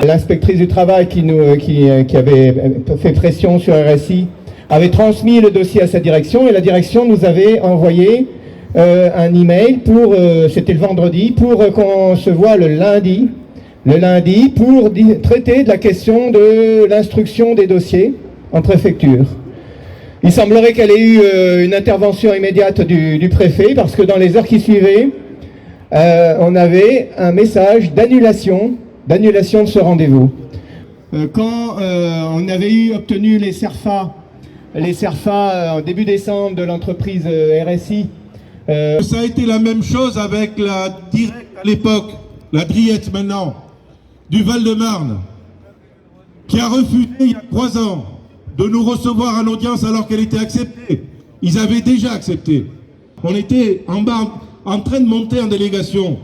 L'inspectrice du travail qui avait fait pression sur RSI avait transmis le dossier à sa direction et la direction nous avait envoyé un email c'était le vendredi, pour qu'on se voit le lundi pour traiter de la question de l'instruction des dossiers en préfecture. Il semblerait qu'elle ait eu une intervention immédiate du préfet parce que dans les heures qui suivaient, on avait un message d'annulation de ce rendez-vous. Quand on avait obtenu les CERFA en début décembre de l'entreprise RSI. Ça a été la même chose avec la Direct à l'époque, la Driette maintenant, du Val-de-Marne, qui a refusé il y a 3 ans de nous recevoir en audience alors qu'elle était acceptée. Ils avaient déjà accepté. On était en train de monter en délégation.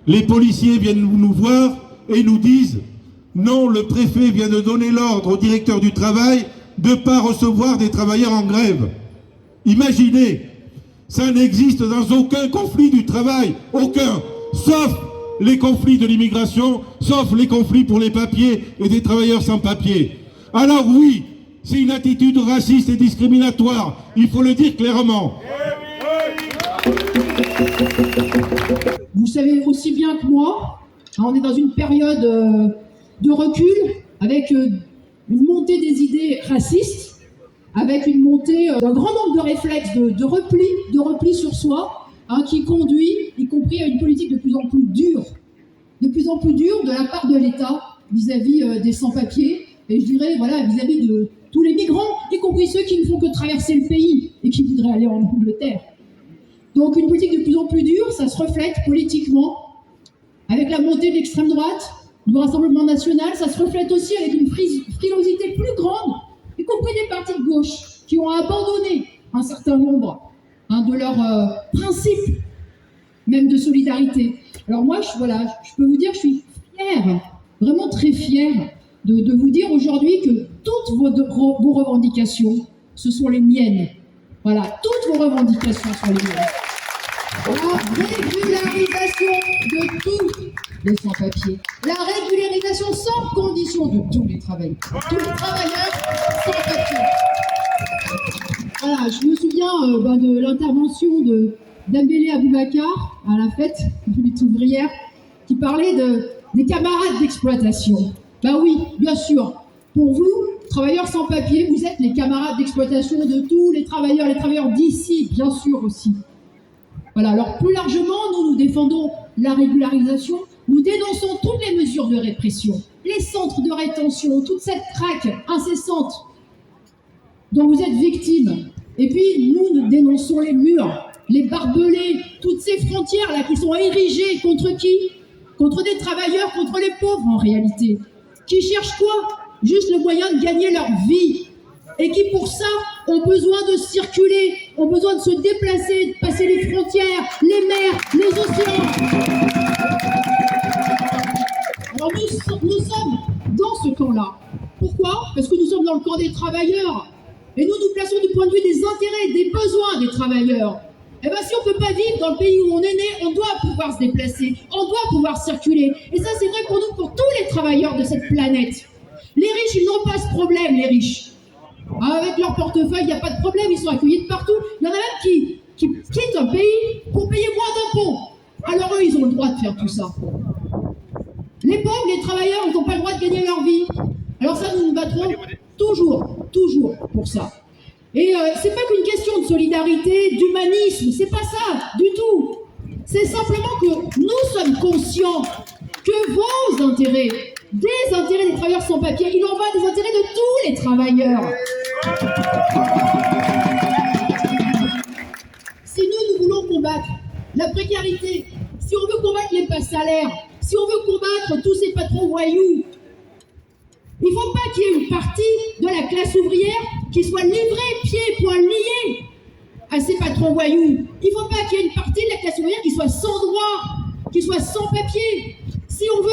Les policiers viennent nous voir et nous disent « Non, le préfet vient de donner l'ordre au directeur du travail de ne pas recevoir des travailleurs en grève. » Imaginez, ça n'existe dans aucun conflit du travail, aucun, sauf les conflits de l'immigration, sauf les conflits pour les papiers et des travailleurs sans papiers. Alors oui, c'est une attitude raciste et discriminatoire, il faut le dire clairement. Vous savez aussi bien que moi, on est dans une période de recul, avec une montée des idées racistes, avec une montée d'un grand nombre de réflexes de repli sur soi, qui conduit, y compris à une politique de plus en plus dure de la part de l'État vis-à-vis des sans-papiers, et je dirais voilà vis-à-vis de tous les migrants, y compris ceux qui ne font que traverser le pays et qui voudraient aller en Angleterre. Donc une politique de plus en plus dure, ça se reflète politiquement, avec la montée de l'extrême droite, du Rassemblement national, ça se reflète aussi avec une frilosité plus grande, y compris des partis de gauche, qui ont abandonné un certain nombre de leurs principes, même de solidarité. Alors moi, je peux vous dire que je suis fière, vraiment très fière, de vous dire aujourd'hui que toutes vos revendications, ce sont les miennes. Voilà, toutes vos revendications sont les miennes. La régularisation de tous les sans-papiers. La régularisation sans condition de tous les travailleurs. Tous les travailleurs sans-papiers. Voilà, je me souviens de l'intervention de Dembélé Aboubacar à la fête de lutte ouvrière qui parlait des camarades d'exploitation. Ben oui, bien sûr. Pour vous, travailleurs sans papier, vous êtes les camarades d'exploitation de tous les travailleurs d'ici, bien sûr aussi. Voilà, alors plus largement, nous défendons la régularisation, nous dénonçons toutes les mesures de répression, les centres de rétention, toute cette traque incessante dont vous êtes victimes. Et puis, nous dénonçons les murs, les barbelés, toutes ces frontières-là qui sont érigées contre qui? Contre des travailleurs, contre les pauvres en réalité. Qui cherchent quoi? Juste le moyen de gagner leur vie. Et qui, pour ça, ont besoin de circuler, ont besoin de se déplacer, de passer les frontières, les mers, les océans. Alors nous sommes dans ce camp-là. Pourquoi? Parce que nous sommes dans le camp des travailleurs. Et nous nous plaçons du point de vue des intérêts, des besoins des travailleurs. Eh bien, si on ne peut pas vivre dans le pays où on est né, on doit pouvoir se déplacer, on doit pouvoir circuler. Et ça, c'est vrai pour nous, pour tous les travailleurs de cette planète. Les riches, ils n'ont pas ce problème, les riches. Avec leur portefeuille, il n'y a pas de problème, ils sont accueillis de partout. Il y en a même qui quittent un pays pour payer moins d'impôts. Alors eux, ils ont le droit de faire tout ça. Les pauvres, les travailleurs, ils n'ont pas le droit de gagner leur vie. Alors ça, nous nous battrons toujours pour ça. Et c'est pas qu'une question de solidarité, d'humanisme, c'est pas ça du tout. C'est simplement que nous sommes conscients que vos intérêts, des intérêts des travailleurs sans papier, il en va des intérêts de tous les travailleurs. Si nous voulons combattre la précarité, si on veut combattre les bas salaires, si on veut combattre tous ces patrons voyous, il ne faut pas qu'il y ait une partie de la classe ouvrière qui soit livrée, pieds et poings liés à ces patrons voyous. Il ne faut pas qu'il y ait une partie de la classe ouvrière qui soit sans droit, qui soit sans papier. Si on veut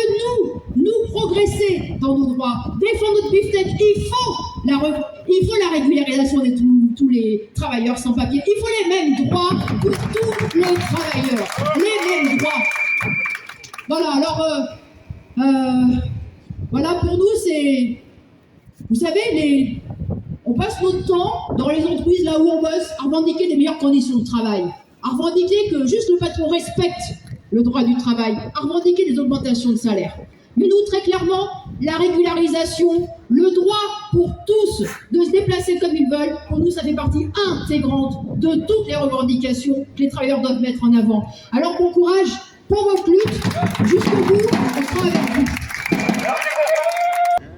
nous progresser dans nos droits, défendre notre beefsteak, il faut la régularisation de tous les travailleurs sans papier. Il faut les mêmes droits pour tous les travailleurs. Les mêmes droits. Voilà, alors, voilà, pour nous, c'est... Vous savez, on passe notre temps dans les entreprises là où on bosse à revendiquer des meilleures conditions de travail, à revendiquer que juste le patron respecte le droit du travail, à revendiquer des augmentations de salaire. Mais nous, très clairement, la régularisation, le droit pour tous de se déplacer comme ils veulent, pour nous, ça fait partie intégrante de toutes les revendications que les travailleurs doivent mettre en avant. Alors, bon courage pour votre lutte, jusqu'au bout, on sera avec vous.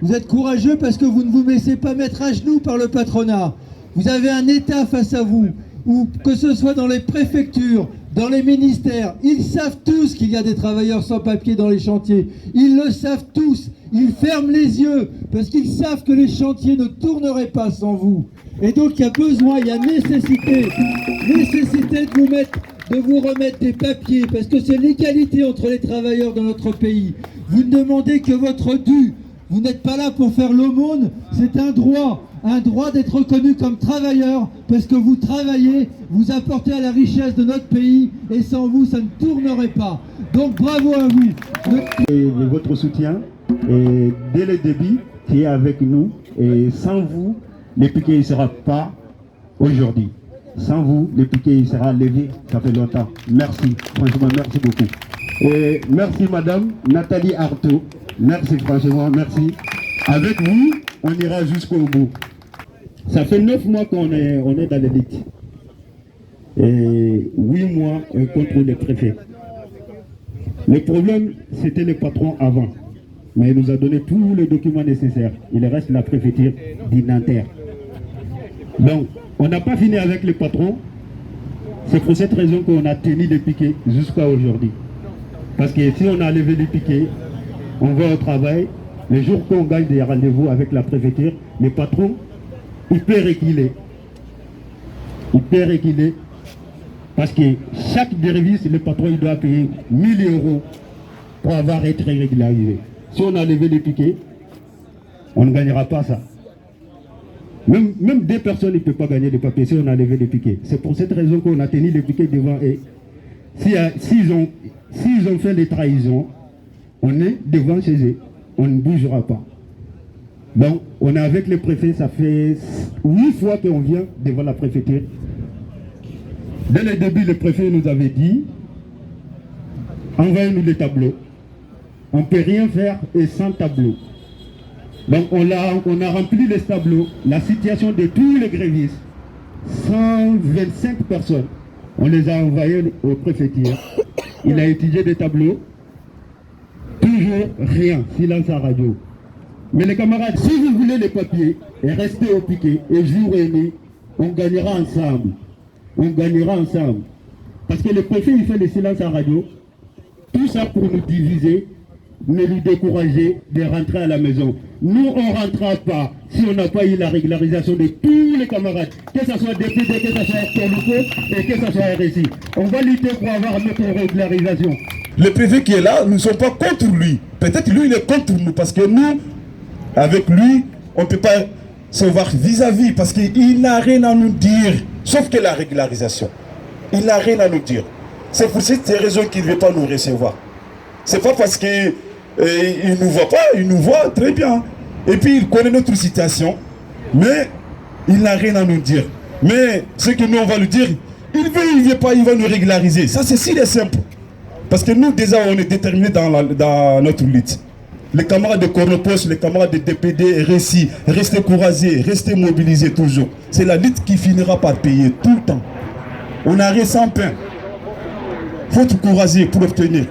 Vous êtes courageux parce que vous ne vous laissez pas mettre à genoux par le patronat. Vous avez un État face à vous, ou que ce soit dans les préfectures, dans les ministères, ils savent tous qu'il y a des travailleurs sans papier dans les chantiers. Ils le savent tous. Ils ferment les yeux parce qu'ils savent que les chantiers ne tourneraient pas sans vous. Et donc il y a besoin, il y a nécessité de vous remettre des papiers parce que c'est l'égalité entre les travailleurs dans notre pays. Vous ne demandez que votre dû. Vous n'êtes pas là pour faire l'aumône, c'est un droit d'être reconnu comme travailleur, parce que vous travaillez, vous apportez à la richesse de notre pays, et sans vous, ça ne tournerait pas. Donc bravo à vous. Et votre soutien, et dès le début, qui est avec nous, et sans vous, le piquet ne sera pas aujourd'hui. Sans vous, le piquet il sera levé, ça fait longtemps. Merci, franchement, merci beaucoup. Et merci Madame Nathalie Artaud. Merci, franchement, merci. Avec vous, on ira jusqu'au bout. Ça fait 9 mois qu'on est dans l'élite. Et 8 mois contre le préfet. Le problème, c'était le patron avant. Mais il nous a donné tous les documents nécessaires. Il reste la préfecture d'Inter. Donc, on n'a pas fini avec le patron. C'est pour cette raison qu'on a tenu les piquets jusqu'à aujourd'hui. Parce que si on a levé les piquets, on va au travail, le jour qu'on gagne des rendez-vous avec la préfecture, le patron, il peut reculer. Il peut reculer parce que chaque service, le patron il doit payer 1000 € pour avoir été régularisé. Si on a levé les piquets, on ne gagnera pas ça. Même 2 personnes ne peuvent pas gagner des papiers si on a levé les piquets. C'est pour cette raison qu'on a tenu les piquets devant eux. S'ils ont fait les trahisons, on est devant chez eux, on ne bougera pas. Donc, on est avec le préfet, ça fait 8 fois qu'on vient devant la préfecture. Dès le début, le préfet nous avait dit, envoyez-nous les tableaux. On ne peut rien faire et sans tableau. Donc, on a rempli les tableaux, la situation de tous les grévistes, 125 personnes. On les a envoyés au préfecture. Il a étudié des tableaux. Toujours rien, silence à radio. Mais les camarades, si vous voulez les papiers, et restez au piquet, et jour et nuit, on gagnera ensemble. On gagnera ensemble. Parce que le préfet, il fait le silence à radio. Tout ça pour nous diviser, nous décourager de rentrer à la maison. Nous, on ne rentrera pas si on n'a pas eu la régularisation de tous les camarades, que ce soit DPD, que ce soit Toluco et que ce soit RSI. On va lutter pour avoir notre régularisation. Le préfet qui est là, nous ne sommes pas contre lui. Peut-être lui, il est contre nous, parce que nous, avec lui, on ne peut pas se voir vis-à-vis, parce qu'il n'a rien à nous dire, sauf que la régularisation. Il n'a rien à nous dire. C'est pour cette raison qu'il ne veut pas nous recevoir. C'est pas parce qu'il ne nous voit pas, il nous voit très bien. Et puis il connaît notre situation, mais il n'a rien à nous dire. Mais ce que nous on va lui dire, il veut pas, il va nous régulariser. Ça c'est si simple. Parce que nous déjà on est déterminés dans notre lutte. Les camarades de Cornopos, les camarades de DPD, RSI, restez courageux, restez mobilisés toujours. C'est la lutte qui finira par payer tout le temps. On n'a rien sans pain. Il faut être courageux pour obtenir.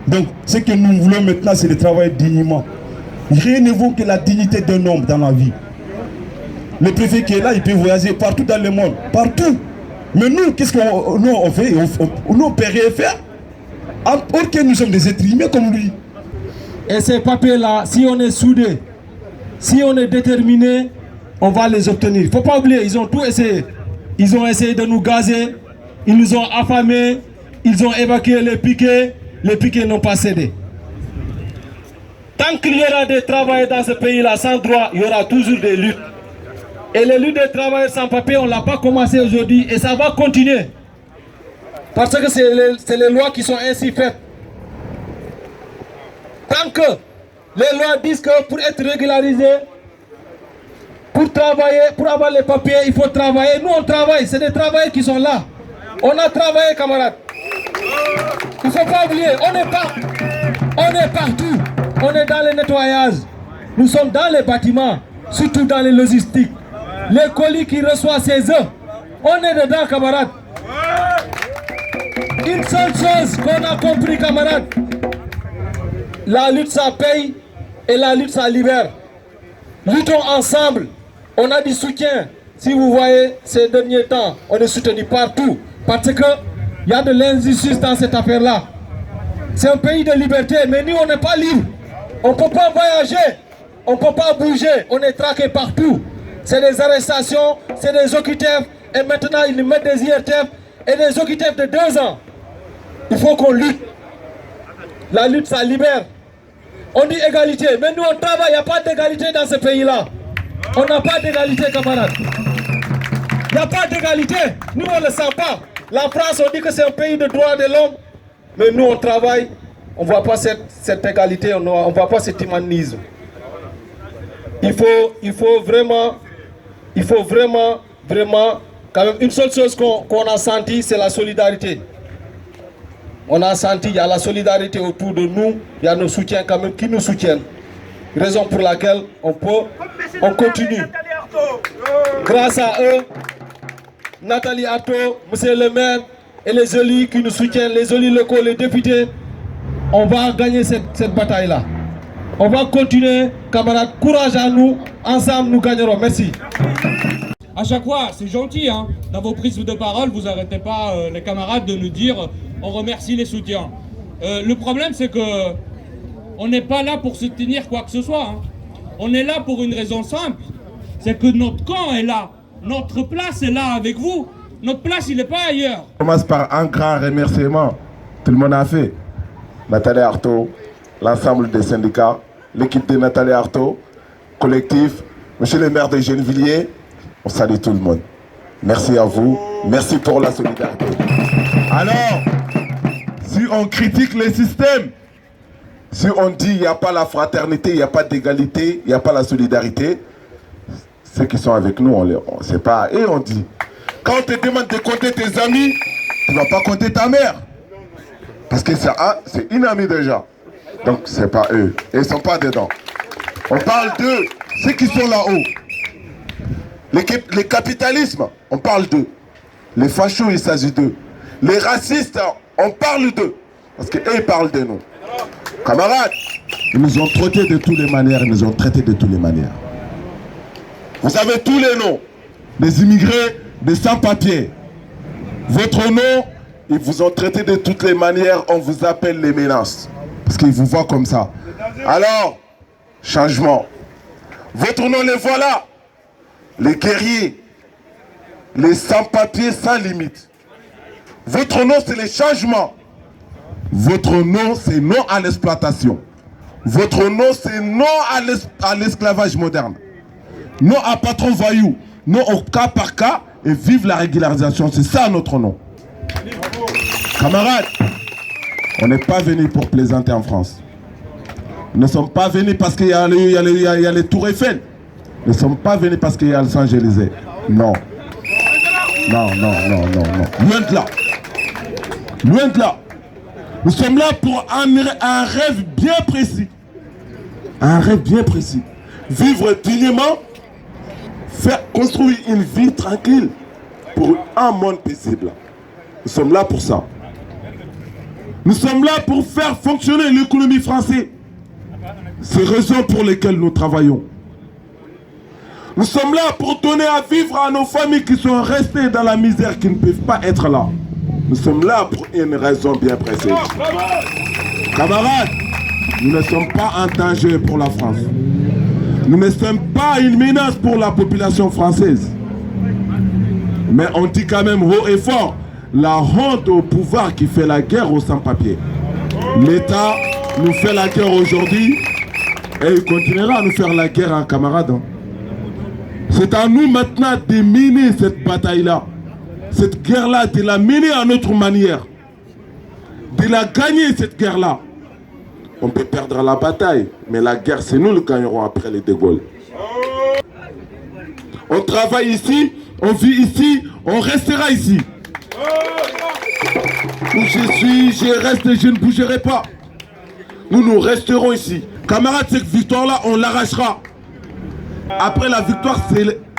Donc, ce que nous voulons maintenant, c'est de travailler dignement. Rien ne vaut que la dignité d'un homme dans la vie. Le préfet qui est là, il peut voyager partout dans le monde, partout. Mais nous, qu'est-ce qu'on fait? Nous, on peut rien faire. Or que nous sommes des êtres humains comme lui. Et ces papiers-là, si on est soudés, si on est déterminé, on va les obtenir. Il ne faut pas oublier, ils ont tout essayé. Ils ont essayé de nous gazer, ils nous ont affamés, ils ont évacué les piquets n'ont pas cédé. Tant qu'il y aura des travailleurs dans ce pays-là sans droit, il y aura toujours des luttes. Et les luttes des travailleurs sans papier, on ne l'a pas commencé aujourd'hui et ça va continuer. Parce que c'est les lois qui sont ainsi faites. Tant que les lois disent que pour être régularisé, pour travailler, pour avoir les papiers, il faut travailler. Nous, on travaille. C'est des travailleurs qui sont là. On a travaillé, camarades. Il ne faut pas oublier, on est partout. On est dans le nettoyage. Nous sommes dans les bâtiments, surtout dans les logistiques. Les colis qui reçoivent ces œufs, on est dedans, camarades. Une seule chose qu'on a compris, camarades. La lutte, ça paye et la lutte, ça libère. Luttons ensemble. On a du soutien. Si vous voyez ces derniers temps, on est soutenu partout. Parce qu'il y a de l'injustice dans cette affaire-là. C'est un pays de liberté, mais nous, on n'est pas libre. On ne peut pas voyager. On ne peut pas bouger. On est traqué partout. C'est des arrestations, c'est des OQTF. Et maintenant, ils mettent des IRTF et des OQTF de 2 ans. Il faut qu'on lutte. La lutte, ça libère. On dit égalité, mais nous, on travaille. Il n'y a pas d'égalité dans ce pays-là. On n'a pas d'égalité, camarades. Il n'y a pas d'égalité. Nous, on ne le sent pas. La France, on dit que c'est un pays de droits de l'homme. Mais nous, on travaille. On ne voit pas cette égalité. On ne voit pas cet humanisme. Il faut vraiment, quand même, une seule chose qu'on a senti, c'est la solidarité. On a senti, il y a la solidarité autour de nous. Il y a nos soutiens quand même qui nous soutiennent. Raison pour laquelle on continue. Grâce à eux, Nathalie Arthaud, monsieur le maire et les élus qui nous soutiennent, les élus locaux, les députés, on va gagner cette bataille-là. On va continuer, camarades, courage à nous, ensemble nous gagnerons. Merci. À chaque fois, c'est gentil, hein. Dans vos prises de parole, vous n'arrêtez pas les camarades de nous dire on remercie les soutiens. Le problème, c'est que on n'est pas là pour soutenir quoi que ce soit. Hein. On est là pour une raison simple, c'est que notre camp est là, notre place est là avec vous. Notre place, il n'est pas ailleurs. Je commence par un grand remerciement. Tout le monde a fait. Nathalie Arthaud, l'ensemble des syndicats, l'équipe de Nathalie Arthaud, collectif, monsieur le maire de Gennevilliers, on salue tout le monde. Merci à vous, merci pour la solidarité. Alors, si on critique les systèmes, si on dit il n'y a pas la fraternité, il n'y a pas d'égalité, il n'y a pas la solidarité, ceux qui sont avec nous, on ne sait pas. Et on dit, quand on te demande de compter tes amis, tu ne vas pas compter ta mère. Parce que c'est une amie déjà. Donc c'est pas eux. Et ils ne sont pas dedans. On parle d'eux, ceux qui sont là-haut. Les capitalismes, on parle d'eux. Les fachos, il s'agit d'eux. Les racistes, on parle d'eux. Parce qu'eux, ils parlent de nous. Camarades, ils nous ont traités de toutes les manières. Ils nous ont traités de toutes les manières. Vous avez tous les noms. Des immigrés, des sans-papiers. Votre nom, ils vous ont traité de toutes les manières. On vous appelle les menaces. Parce qu'ils vous voient comme ça. Alors, changement. Votre nom, les voilà. Les guerriers. Les sans-papiers sans limite. Votre nom, c'est les changements. Votre nom, c'est non à l'exploitation. Votre nom, c'est non à l'esclavage moderne. Non à patron voyou. Non au cas par cas. Et vive la régularisation. C'est ça notre nom. Camarades, on n'est pas venus pour plaisanter en France. Nous ne sommes pas venus parce qu'il y a les Tours Eiffel. Nous ne sommes pas venus parce qu'il y a le Champs-Élysées. Non. Non. Loin de là. Loin de là. Nous sommes là pour un rêve bien précis. Un rêve bien précis. Vivre dignement, faire construire une vie tranquille pour un monde paisible. Nous sommes là pour ça. Nous sommes là pour faire fonctionner l'économie française. C'est la raison pour laquelle nous travaillons. Nous sommes là pour donner à vivre à nos familles qui sont restées dans la misère, qui ne peuvent pas être là. Nous sommes là pour une raison bien précise. Camarades, nous ne sommes pas un danger pour la France. Nous ne sommes pas une menace pour la population française. Mais on dit quand même haut et fort, la honte au pouvoir qui fait la guerre aux sans-papiers. L'État nous fait la guerre aujourd'hui Et il continuera à nous faire la guerre, hein, camarades. Hein. C'est à nous maintenant de mener cette bataille-là. Cette guerre-là, de la mener à notre manière. De la gagner, cette guerre-là. On peut perdre la bataille, mais la guerre, c'est nous le gagnerons après les De Gaulle. On travaille ici, on vit ici, on restera ici. Où je suis, je reste, je ne bougerai pas. Nous resterons ici. Camarades, cette victoire-là, on l'arrachera. Après la victoire,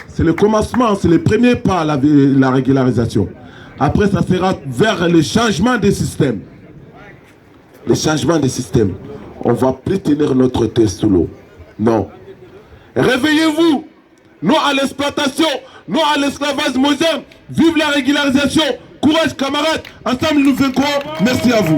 c'est le commencement, c'est le premier pas à la régularisation. Après, ça sera vers le changement des systèmes. Le changement des systèmes. On ne va plus tenir notre tête sous l'eau. Non. Réveillez-vous. Non à l'exploitation. Non à l'esclavage moderne. Vive la régularisation. Courage, camarades. Ensemble, nous vaincrons. Merci à vous.